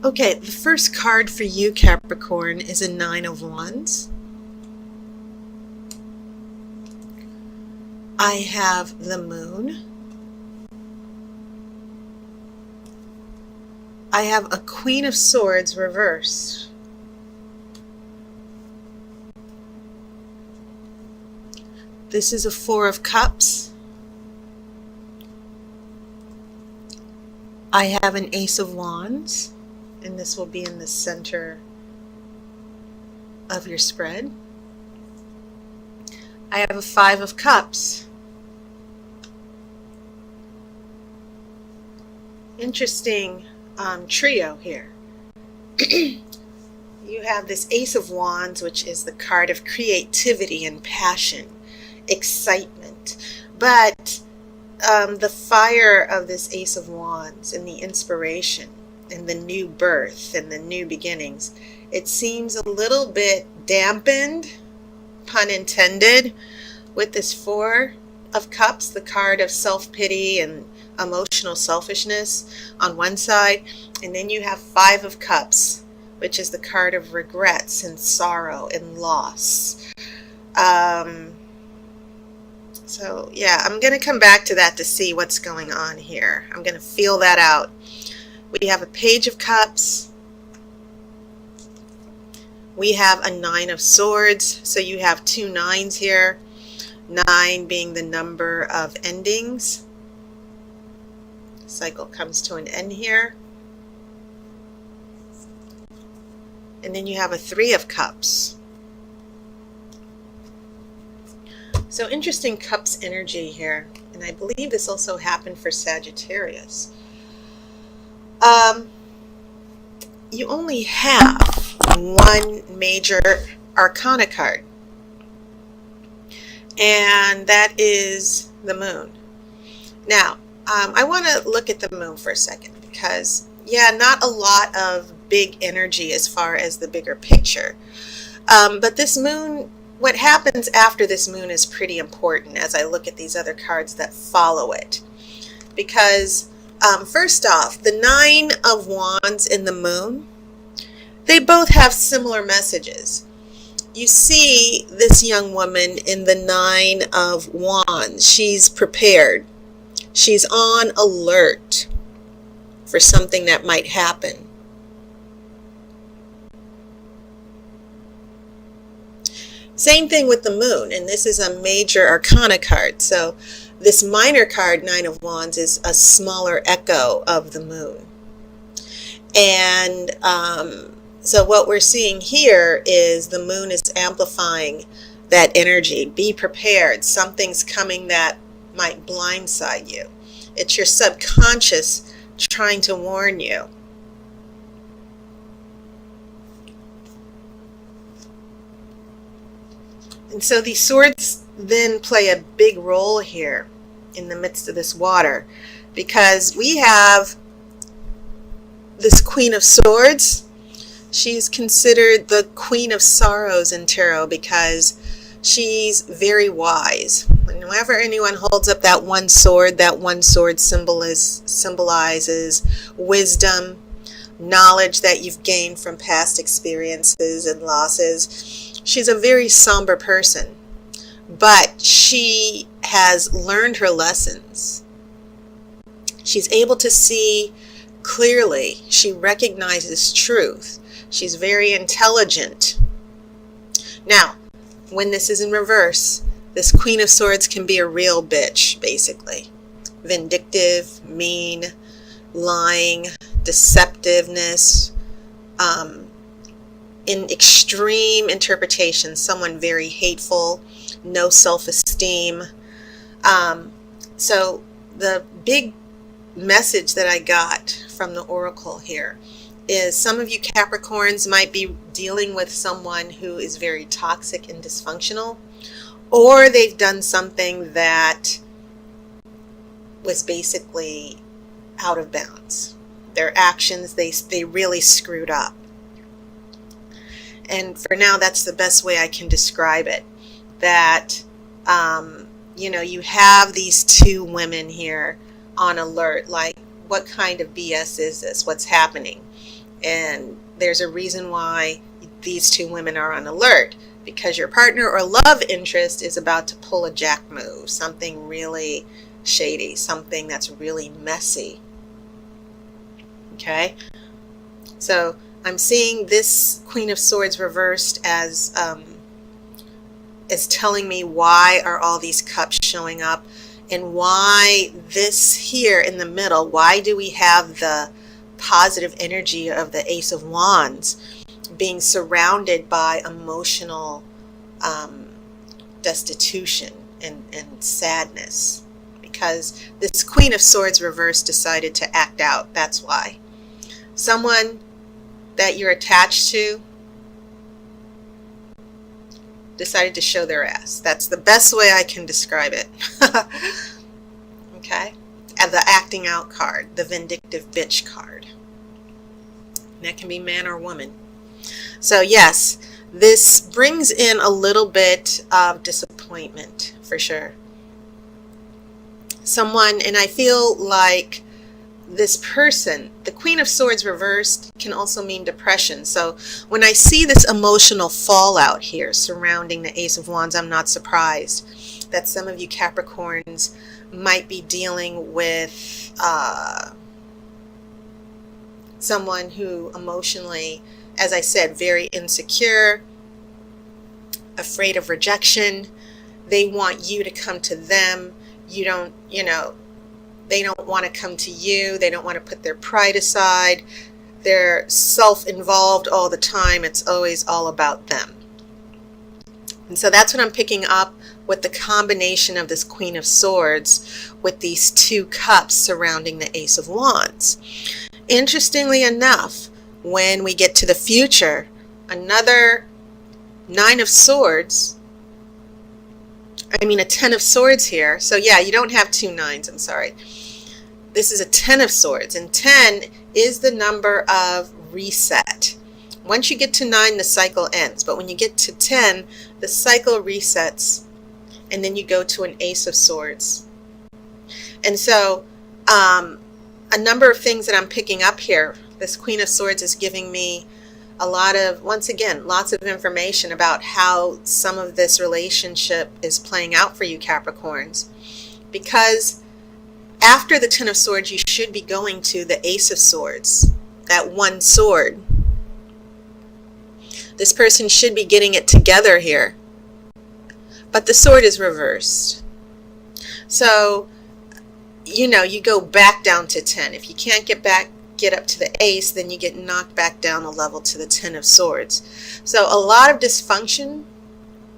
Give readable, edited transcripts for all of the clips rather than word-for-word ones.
Okay, the first card for you, Capricorn, is a Nine of Wands. I have the Moon. I have a Queen of Swords reversed. This is a Four of Cups. I have an Ace of Wands, and this will be in the center of your spread. I have a Five of Cups. Interesting trio here. You have this Ace of Wands, which is the card of creativity and passion, excitement. But the fire of this Ace of Wands and the inspiration and the new birth and the new beginnings, it seems a little bit dampened, pun intended, with this Four of Cups, the card of self-pity and emotional selfishness on one side, and then you have Five of Cups, which is the card of regrets and sorrow and loss. So yeah, I'm going to come back to that to see what's going on here. I'm going to feel that out. We have a Page of Cups. We have a Nine of Swords. So you have two nines here. 9 being the number of endings. Cycle comes to an end here. And then you have a Three of Cups. So interesting Cups energy here. And I believe this also happened for Sagittarius. You only have one major arcana card. And that is the Moon. Now, I want to look at the Moon for a second because, yeah, not a lot of big energy as far as the bigger picture. But this Moon, what happens after this Moon is pretty important as I look at these other cards that follow it. Because, first off, the Nine of Wands and the Moon, they both have similar messages. You see this young woman in the Nine of Wands. She's prepared. She's on alert for something that might happen. Same thing with the Moon, and this is a major arcana card. So this minor card, Nine of Wands, is a smaller echo of the Moon. And so what we're seeing here is the Moon is amplifying that energy. Be prepared. Something's coming that might blindside you. It's your subconscious trying to warn you. And so these swords then play a big role here in the midst of this water, because we have this Queen of Swords. She's considered the Queen of Sorrows in tarot because she's very wise. Whenever anyone holds up that one sword symbolizes wisdom, knowledge that you've gained from past experiences and losses. She's a very somber person, but she has learned her lessons. She's able to see clearly. She recognizes truth. She's very intelligent. Now, when this is in reverse, this Queen of Swords can be a real bitch, basically. Vindictive, mean, lying, deceptiveness, in extreme interpretation, someone very hateful, no self-esteem. So the big message that I got from the Oracle here is some of you Capricorns might be dealing with someone who is very toxic and dysfunctional, or they've done something that was basically out of bounds. Their actions, they really screwed up. And for now, that's the best way I can describe it. That, you know, you have these two women here on alert, like, what kind of BS is this? What's happening? And there's a reason why these two women are on alert, because your partner or love interest is about to pull a jack move, something really shady, something that's really messy. Okay, so I'm seeing this Queen of Swords reversed as telling me, why are all these cups showing up, and why this here in the middle, why do we have the positive energy of the Ace of Wands being surrounded by emotional destitution and sadness? Because this Queen of Swords reversed decided to act out. That's why. Someone that you're attached to decided to show their ass. That's the best way I can describe it. Okay? And the acting out card, the vindictive bitch card. And that can be man or woman. So yes, this brings in a little bit of disappointment for sure. Someone, and I feel like this person, the Queen of Swords reversed, can also mean depression. So when I see this emotional fallout here surrounding the Ace of Wands, I'm not surprised that some of you Capricorns might be dealing with someone who emotionally, as I said, very insecure, afraid of rejection. They want you to come to them. You don't, they don't want to come to you. They don't want to put their pride aside. They're self-involved all the time. It's always all about them. And so that's what I'm picking up with the combination of this Queen of Swords with these two cups surrounding the Ace of Wands. Interestingly enough, when we get to the future, another Nine of Swords, a 10 of Swords here. So yeah, you don't have two nines, I'm sorry. This is a 10 of Swords, and 10 is the number of reset. Once you get to 9, the cycle ends. But when you get to 10, the cycle resets, and then you go to an Ace of Swords. And so a number of things that I'm picking up here. This Queen of Swords is giving me a lot of, once again, lots of information about how some of this relationship is playing out for you Capricorns. Because after the 10 of Swords, you should be going to the Ace of Swords, that one sword. This person should be getting it together here. But the sword is reversed. So, you go back down to 10. If you can't get up to the Ace, then you get knocked back down a level to the 10 of Swords. So a lot of dysfunction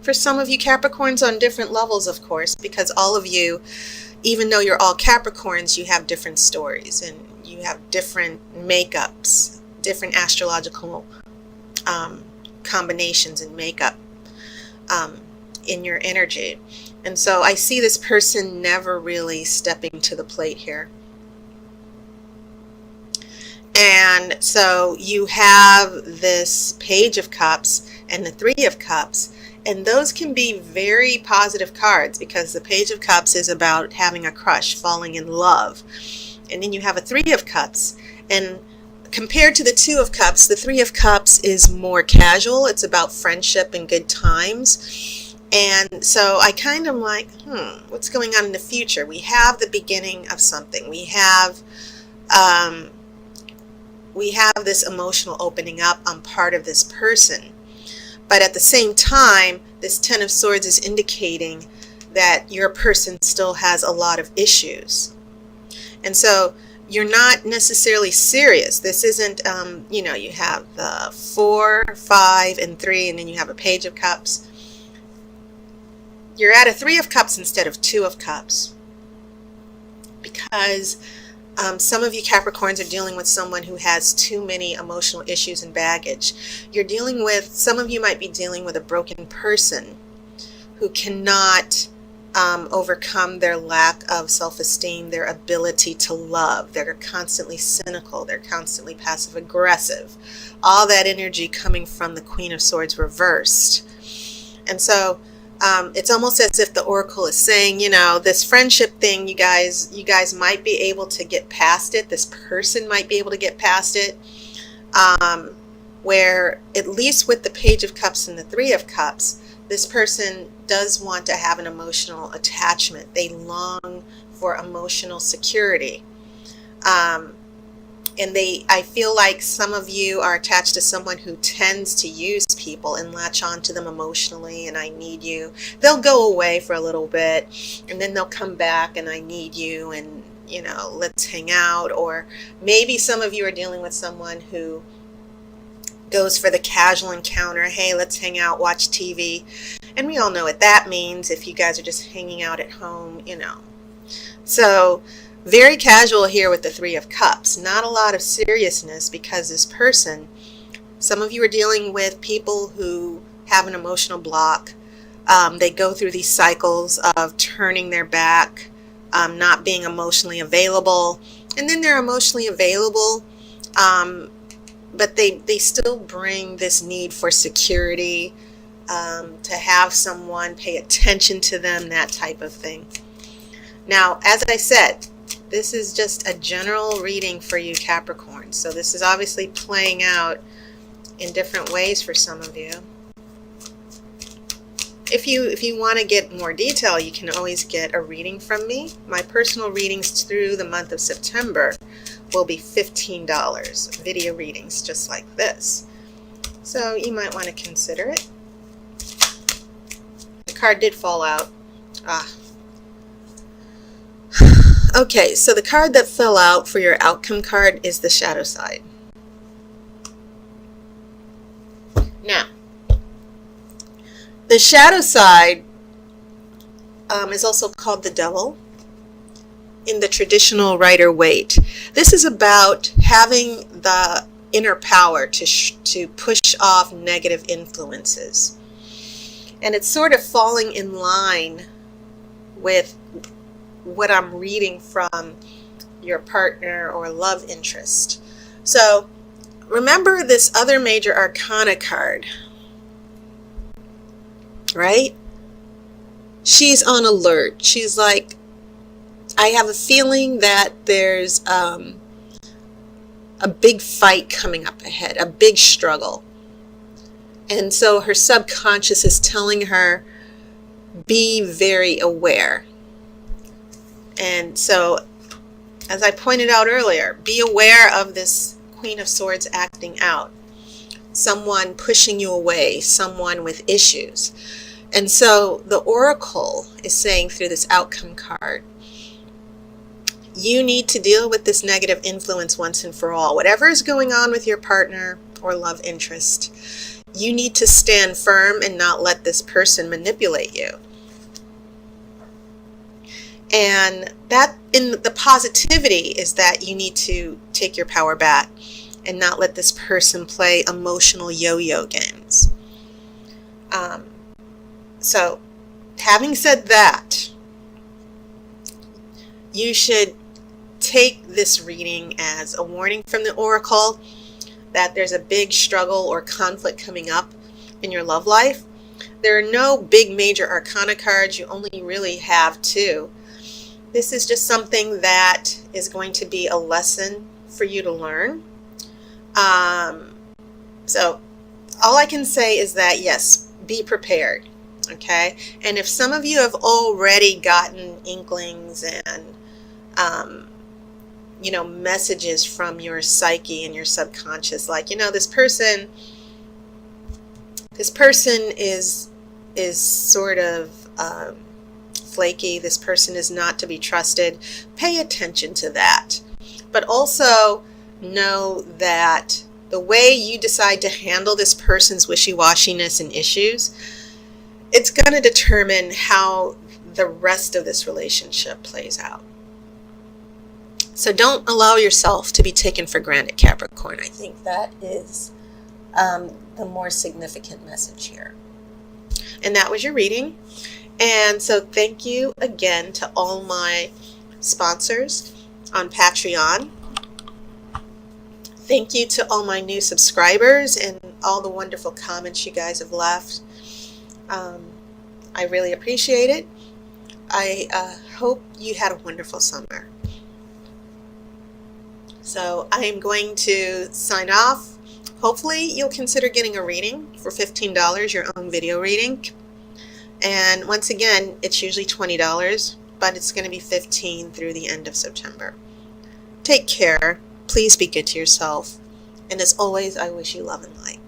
for some of you Capricorns on different levels, of course, because all of you, even though you're all Capricorns, you have different stories and you have different makeups, different astrological combinations and makeup in your energy. And so I see this person never really stepping to the plate here. And so you have this Page of Cups and the Three of Cups, and those can be very positive cards because the Page of Cups is about having a crush, falling in love. And then you have a Three of Cups, and compared to the Two of Cups, the Three of Cups is more casual. It's about friendship and good times. And so I kind of like, what's going on in the future? We have the beginning of something. We have this emotional opening up on part of this person. But at the same time, this 10 of Swords is indicating that your person still has a lot of issues. And so you're not necessarily serious. This isn't, you have the 4, 5, and 3, and then you have a Page of Cups. You're at a Three of Cups instead of Two of Cups. Because some of you Capricorns are dealing with someone who has too many emotional issues and baggage. Some of you might be dealing with a broken person who cannot overcome their lack of self-esteem, their ability to love. They're constantly cynical. They're constantly passive-aggressive. All that energy coming from the Queen of Swords reversed. And so it's almost as if the Oracle is saying, this friendship thing, you guys might be able to get past it. This person might be able to get past it. where at least with the Page of Cups and the Three of Cups, this person does want to have an emotional attachment. They long for emotional security. And I feel like some of you are attached to someone who tends to use people and latch on to them emotionally, and I need you. They'll go away for a little bit, and then they'll come back, and I need you, and, you know, let's hang out. Or maybe some of you are dealing with someone who goes for the casual encounter. Hey, let's hang out, watch TV. And we all know what that means if you guys are just hanging out at home, you know. So very casual here with the Three of Cups. Not a lot of seriousness, because this person, some of you are dealing with people who have an emotional block. They go through these cycles of turning their back, not being emotionally available, and then they're emotionally available, but they still bring this need for security, to have someone pay attention to them, that type of thing. Now, as I said, this is just a general reading for you, Capricorn. So this is obviously playing out in different ways for some of you. If you want to get more detail, you can always get a reading from me. My personal readings through the month of September will be $15. Video readings just like this. So you might want to consider it. The card did fall out. Okay, so the card that fell out for your outcome card is the shadow side. Now, the shadow side is also called the devil in the traditional Rider-Waite. This is about having the inner power to push off negative influences. And it's sort of falling in line with what I'm reading from your partner or love interest. So remember this other major arcana card, right? She's on alert. She's like, I have a feeling that there's a big fight coming up ahead, a big struggle. And so her subconscious is telling her, be very aware. And so, as I pointed out earlier, be aware of this Queen of Swords acting out. Someone pushing you away, someone with issues. And so the Oracle is saying through this outcome card, you need to deal with this negative influence once and for all. Whatever is going on with your partner or love interest, you need to stand firm and not let this person manipulate you. And that, in the positivity, is that you need to take your power back and not let this person play emotional yo-yo games. So, having said that, you should take this reading as a warning from the Oracle that there's a big struggle or conflict coming up in your love life. There are no big major arcana cards. You only really have two. This is just something that is going to be a lesson for you to learn. So all I can say is that, yes, be prepared, okay? And if some of you have already gotten inklings and, you know, messages from your psyche and your subconscious, like, you know, this person is sort of flaky, this person is not to be trusted, pay attention to that. But also know that the way you decide to handle this person's wishy-washiness and issues, it's going to determine how the rest of this relationship plays out. So don't allow yourself to be taken for granted, Capricorn. I think that is the more significant message here. And that was your reading. And so thank you again to all my sponsors on Patreon. Thank you to all my new subscribers and all the wonderful comments you guys have left. I really appreciate it. I hope you had a wonderful summer. So I am going to sign off Hopefully you'll consider getting a reading for $15, your own video reading. And once again, it's usually $20, but it's going to be $15 through the end of September. Take care. Please be good to yourself. And as always, I wish you love and light.